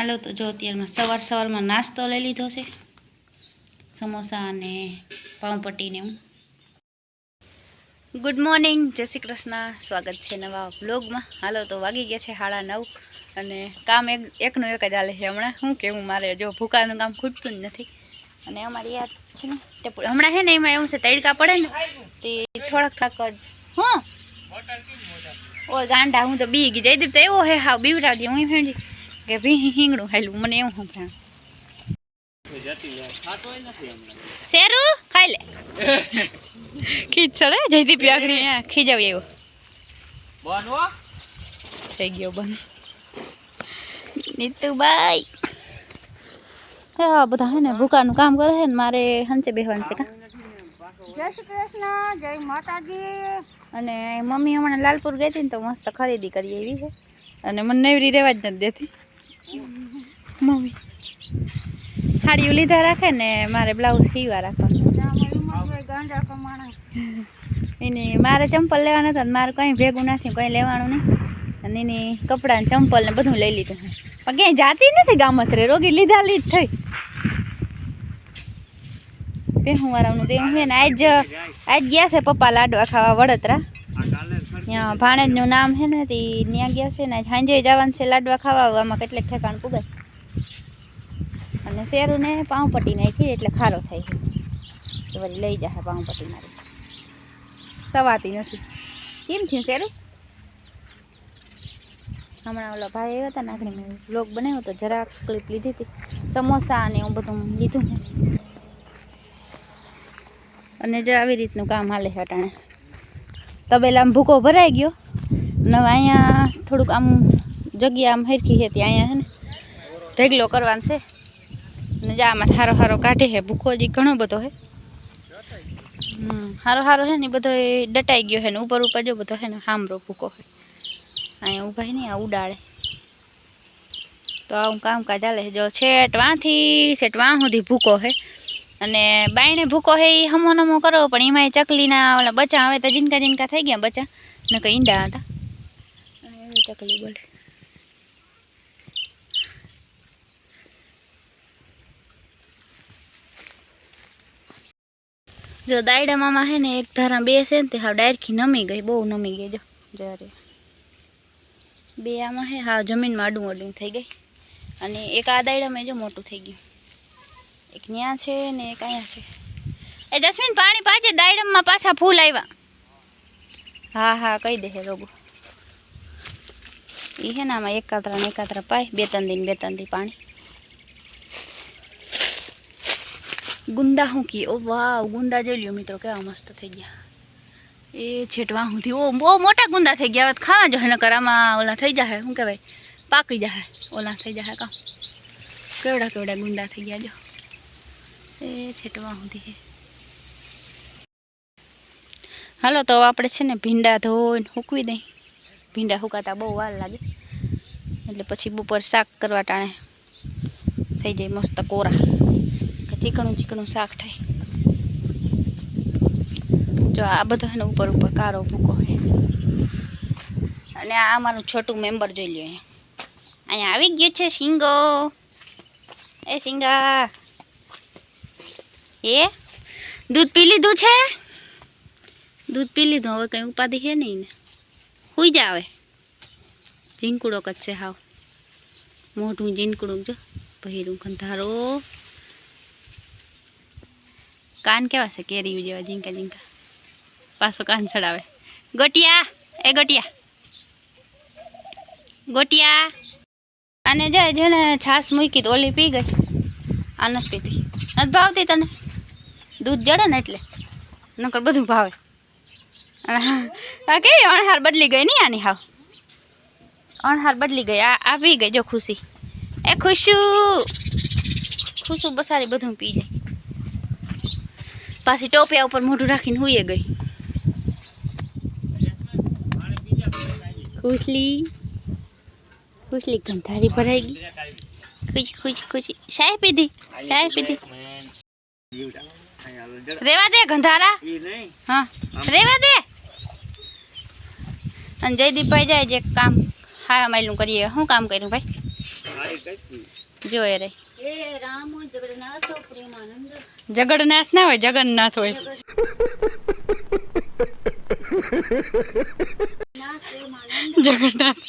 હાલો તો જો અત્યારમાં સવારમાં નાસ્તો લઈ લીધો છે, સમોસા અને પાઉંપટ્ટીને હું. ગુડ મોર્નિંગ, જય શ્રી કૃષ્ણ, સ્વાગત છે નવા વ્લોગમાં. હાલો તો વાગી ગયા છે 9:30 અને કામ એકનું એક જ ચાલે છે હમણાં. શું કેવું, મારે જો ભૂકાનું કામ ખૂટતું જ નથી. અને અમારી યાદ છે ને હમણાં છે ને એમાં એવું છે તડકા પડે ને તે થોડાક થાક જ હું ઓ ગાંડા હું તો બી ગઈ. જયદીપ તો એવો હે હાવ બીવરા દે હું ફેંડી કે ભી હિંગડું હાલું મને એવું સંભળાણ. શેરું ખાઈ લે ખીચ ચડે જયદીપ આગળ ખીજાવી આવ્યો થઈ ગયો બંધ. નીતુભાઈ હા બધા હે ને ભૂકાનું કામ કરે છે ને મારે હંચે બેહવાનું છે. જય શ્રી કૃષ્ણ, જય માતાજી. અને મમ્મી હમણાં લાલપુર ગઈ હતી ને તો મસ્ત ખરીદી કરી એવી છે અને મને નેવરી રહેવા જ નથી દેતી. મમ્મી સાડીઓ લીધા રાખે ને મારે બ્લાઉઝ સીવા રાખવાનું. એને મારે ચંપલ લેવાના હતા મારે કંઈ ભેગું નથી, કંઈ લેવાનું નહીં. અને એની કપડાં ને ચંપલ ને બધું લઈ લીધું પણ ક્યાંય જાતી નથી ગામત્રે રોગી લીધા લીધ થઈ. હું વાળાનું તે છે ને આજ ગયા છે પપ્પા લાડવા ખાવા વડોદરા. ત્યાં ભાણેજનું નામ છે ને તે ત્યાં ગયા છે ને સાંજે જવાનું છે લાડવા ખાવા. આમાં કેટલેક ઠેકાણ પુગાય અને શેરું ને પાઉંપટ્ટી નાખી એટલે ખારો થાય છે તો વળી લઈ જાય પાઉંપટ્ટી મારી. સવાતી નથી કેમ થયું શેરું? હમણાં ઓલા ભાઈ આવ્યા હતા નાખણી મેં વ્લોગ બનાવ્યો તો જરાક ક્લિપ લીધી હતી. સમોસા અને એવું બધું લીધું અને જો આવી રીતનું કામ હાલે છે અટાણે. તબેલામાં ભૂકો ભરાઈ ગયો ને અહીંયા થોડુંક આમ જગ્યા આમ હરખી છે ત્યાં અહીંયા છે ને ઢેગલો કરવાનો છે ને જા આમાં સારો કાઢે છે. ભૂકો હજી ઘણો બધો છે, સારો છે ને બધો ડટાઈ ગયો છે ને ઉપર જો બધો છે ને સાંભળો ભૂકો છે. અહીંયા ઊભા નહીં આ ઉડાડે તો આવું કામકાજ ચાલે છે. જો છેટ વાં સુધી ભૂકો છે અને બાયણે ભૂકો છે એ હમો નમો કરો પણ એમાં ચકલીના ઓલા બચ્ચા હવે તો જીનકા થઈ ગયા બચ્ચા ને કંઈ ઈંડા હતા અને એવી ચકલી બોલે. જો દાયડામાં છે ને એક ધારા બે છે ને તે હાવ ડાયરખી નમી ગઈ, બહુ નમી ગઈ. જો જ્યારે બે આમાં છે હાવ જમીનમાં અડું થઈ ગઈ અને એક આ દાયડામાં જો મોટું થઈ ગયું. એક ન્યા છે ને એક અહીંયા છે. એ જસ્મીન પાણી પાજે, દાયડમમાં પાછા ફૂલ આવ્યા. હા કહી દે રોગો એ છે ને આમાં એકાતરા પાય બે ત્રણ દી પાણી. ગુંદા શું કી ઓ વાવ ગુંદા જોઈ લ્યો મિત્રો કેવા મસ્ત થઈ ગયા. એ છેટવા સુધી ઓ બહુ મોટા ગુંદા થઈ ગયા. હવે ખાવા જો નકર આમાં ઓલા થઈ જાય શું કહેવાય પાકી જાય ઓલા થઈ જાય કામ. કેવડા ગુંદા થઈ ગયા જો એ છેટવા સુધી છે. હાલો તો આપણે છે ને ભીંડા ધોઈને સૂકવી દઈ. ભીંડા સુકાતા બહુ વાર લાગે એટલે પછી બપોર શાક કરવા ટાણે થઈ જાય મસ્ત કોરા ચીકણું શાક થાય. જો આ બધો છે ને ઉપર કારો ભૂકો છે અને આ અમારું છોટું મેમ્બર જોઈ લ્યો અહીંયા આવી ગયું છે સિંગો. એ સિંગા એ દૂધ પી લીધું છે? દૂધ પી લીધું હવે કંઈ ઉપાધિ છે નહીં ને સુઈ જા. હવે ઝીંકુડો જ છે હાવ મોઢું ઝીંકુડું જો ભહીરું ગંધારો કાન કેવા છે કેરી જેવા ઝીંકા પાછો કાન ચડાવે. ગોટિયા અને જેને છાશ મૂકી તો ઓલી પી ગઈ. આ નથી પીતી, નથી ભાવતી તને? દૂધ જડે ને એટલે નકર બધું ભાવે. આ કેવી અણહાર બદલી ગઈ નહીં આની હાવ અણહાર બદલી ગઈ. આ પી ગઈ જો ખુશી. એ ખુશું બસારી બધું પી જાય. પાછી ટોપિયા ઉપર મોઢું રાખીને હુઈએ ગઈ. ખુશલી ગંધારી ભરાઈ ગઈ. ખુશી ચાય પીધી. રેવા દે ગંધારા. હા રેવા દે. અને જયદીપભાઈ જાય જે કામ હારા માયલું કરીએ. શું કામ કર્યું ભાઈ? જો એ રે એ રામ જગન્નાથ પ્રેમાનંદ જગન્નાથ ના હોય જગન્નાથ હોય જગન્નાથ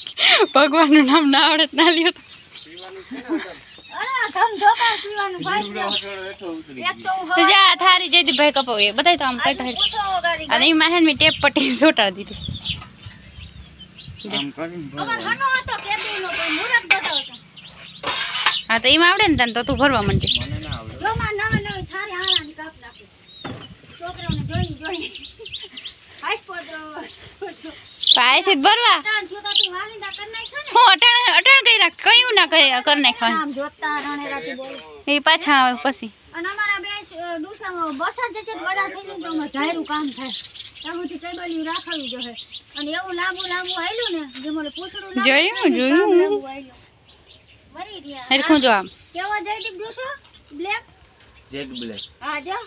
ભગવાનનું નામ ના આવડે ના લ્યો જા થારી જયદી ભાઈ કપાવ એ બધાય તો આમ કહેતા અને એ માહેન મી ટેપ પટ્ટી સોટા દીધી હા તો એમાં આવડે ને તને તો તું ભરવા માંડી પાયથી ભરવા હું અટાણ કઈ રાખ કયું ના કર નાખવાનું એ પાછા આવે પછી અને અમારા બે ડુસામાં બસા જ બડા થઈ ગયું તો અમે ધાયરું કામ થાય ત્યાંથી ટેબલ રાખવી જોઈએ અને એવું લાંબુ આયલું ને જે મને પૂછડું જોયું મરી રહ્યા હરખું જો આમ કેવો જયદીપ ડુસો બ્લેક જેટ બ્લેક હા જો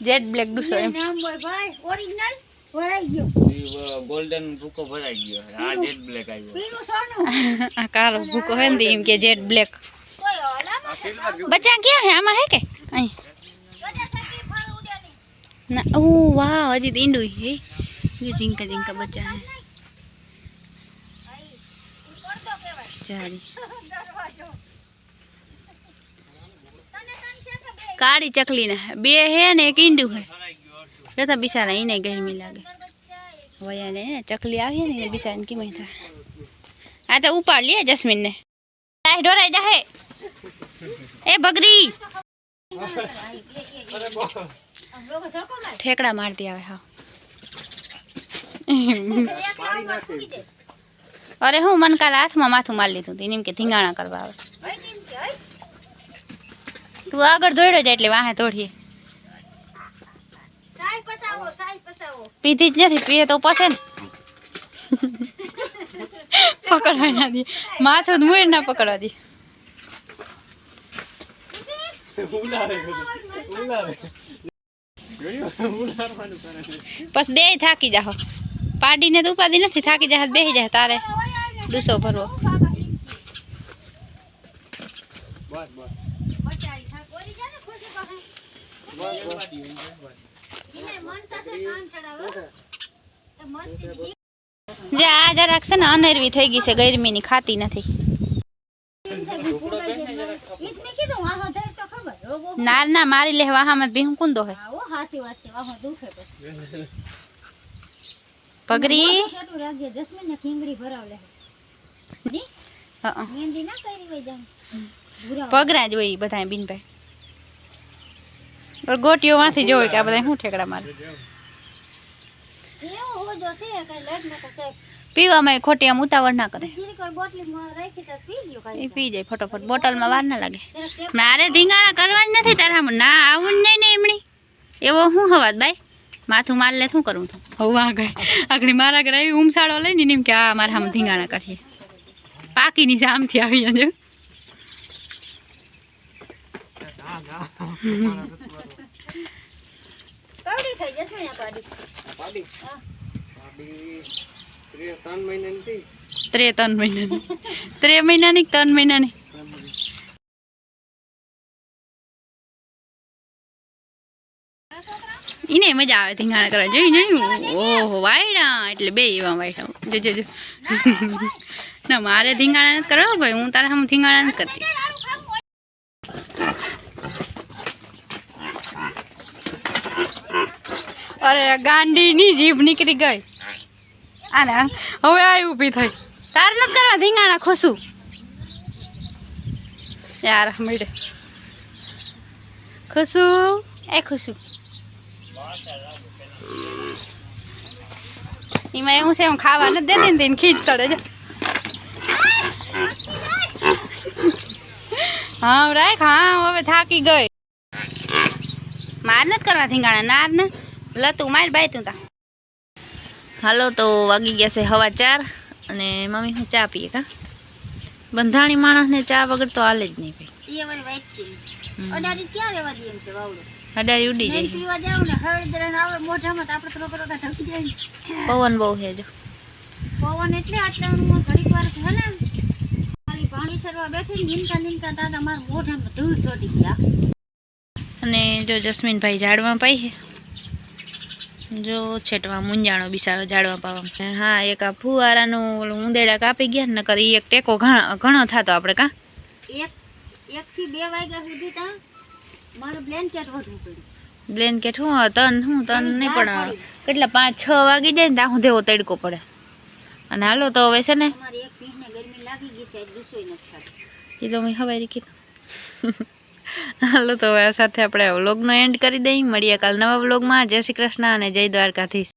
જેટ બ્લેક ડુસો એમ નામ બોય ભાઈ ઓરિજિનલ ભરાઈ ગયો ગોલ્ડન ભૂકો ભરાઈ ગયો આ જેટ બ્લેક આવ્યો પીળું સોનું આ કાળો ભૂકો હે ને એમ કે જેટ બ્લેક કોઈ ઓલામાં બચ્ચા ક્યાં હે આમાં હે કે અહીં બધા સકી ફળ ઉડ્યા ના ઓ વાહ હજી તો ઈંડું હે ये जिंका बच्चा है काड़ी चकली ने बे है ने एक ईंडू है जता बिचारा इने गर्मी लागे वया ने चकली आवी ने बिचारा की मई था आ तो उपाड़ लिया जस्मिन ने लाइ डोराई जा है ए बगरी ठेकड़ा मार दिया है अरे हूँ मन काल हाथ में माथू मार लीधुं तीन के धींगाणा करवा आवे तू आगळ दौड़ो जा एटले वाहे तोड़ीए पीधी ज नथी पीए तो पसे ने पकड़वा ना दी माथो मुड़ ना पकड़वा दी बस बे थाकी जाओ पाडी ने तो उपाधी नहीं थाकी जाए बेही जाए तारे 200 भरवो जे आ जराक से ना अनरवी થઈ ગઈ છે ગરમી ની ખાતી નથી ના ના મારી લે વાહામાં ભીમ કુંદો હે આવો હાસી વાત છે વાહો દુખે પછી પગરી છોટું રાખજો જસ્મીન ને ખીંગડી ભરાવ લે દી હા મેંદી ના કરી વઈ જામ પગરા જ હોય બધાય બીનભાઈ और गोटियों माथी जोवे के आ बधाय હું ઠેકડા મારે એવો હો જો છે કે લેટ ન કે છે पीवा में खोटी हम उतावળ ना करे જીરીકર બોટલી માં રાખી તો પી લ્યો કાઈ ए पी जाए फटाफट बोतल में वार ना लागे मारे धींगाणा करवा ज नथी तारा में ना आवुं नहीं ने एमणी एवो हूँ हवात बाई माथू मार ले शू करूँ तो हवा गई आखड़ी मारा घर आई उमसाड़ो लई ने के आ मारे हम धींगाणा करीए पाकी नी जाम थी आवी जो કવડી થઈ જશે ને પાડી પાડી હા પાડી 3 મહિના ની થઈ 3 મહિના ની 3 મહિના ની 3 મહિના ની इने मजा आवे धींगाणा करवा जोई जोई ओहो वायडा એટલે બે એવા વાયડા જો જો જો ના માरे धींगाणा न करवा भाई हूं तारे हम धींगाणा न करती अरे गांडी नी जीभ निकली गई आने હવે આ ઊભી થઈ તાર ન કરવા ધીંગાણા ખોસું यार મેડે ખોસું એ ખોસું इमा एवं से खावा न दे दिन दिन खींच चढ़े जा हाँ राख हाँ हवे थाकी गई मार नत करवा धींगाणा नार ने लतू मार बाई तू ता हालो तो वागी गया से 4:15 अने मम्मी हूँ चा पीए का बंधाणी माणस ने चा वगर तो हाले ज नहीं भाई ये वाली वाइट की અડારી ક્યાં રેવા દે એમ છે વાવડો અડારી ઉડી જાય પીવા જાવ ને હળદર ને આવે મોઢામાં તો આપણે થોડો થોડો ઢકી જાય પવન બહુ છે જો પવન એટલે આટલાનું ઘડીક વાર છે ને ખાલી પાણી સરવા બેઠી ને નીમતા નીમતા તાતા મારા મોઢામાં ધૂળ ચોટી ગયા. અને જો જસ્મીનભાઈ ઝાડમાં પાઈ છે, જો છેટમાં મુંજાણો બિસારો ઝાડવા પાવામાં. હા, એક આ ફુવારાનું ઓલું ઉંદેડા કાપી ગયા ને, નકર ઈ એક ટેકો ઘણો થતો આપણે કાં. એક થી 2 વાગ્યા સુધી ત્યાં મારું બ્લેન્કેટ વધવું પડ્યું. બ્લેન્કેટ તન નહીં પણ કેટલા 5-6 વાગી જાય ને ત્યાં સુધી એવો તડકો પડે. અને હાલો તો હવે છે ને, અમારી એક ભીંને ગરમી લાગી ગઈ છે, ગુસ્સોય નથી થતો. એ તો મેં હવારી કીધું. હાલો તો હવે આ સાથે આપણે વ્લોગનો એન્ડ કરી દઈએ. મળીએ કાલ નવા વ્લોગમાં. જય શ્રી કૃષ્ણ અને જય દ્વારકાધીશ.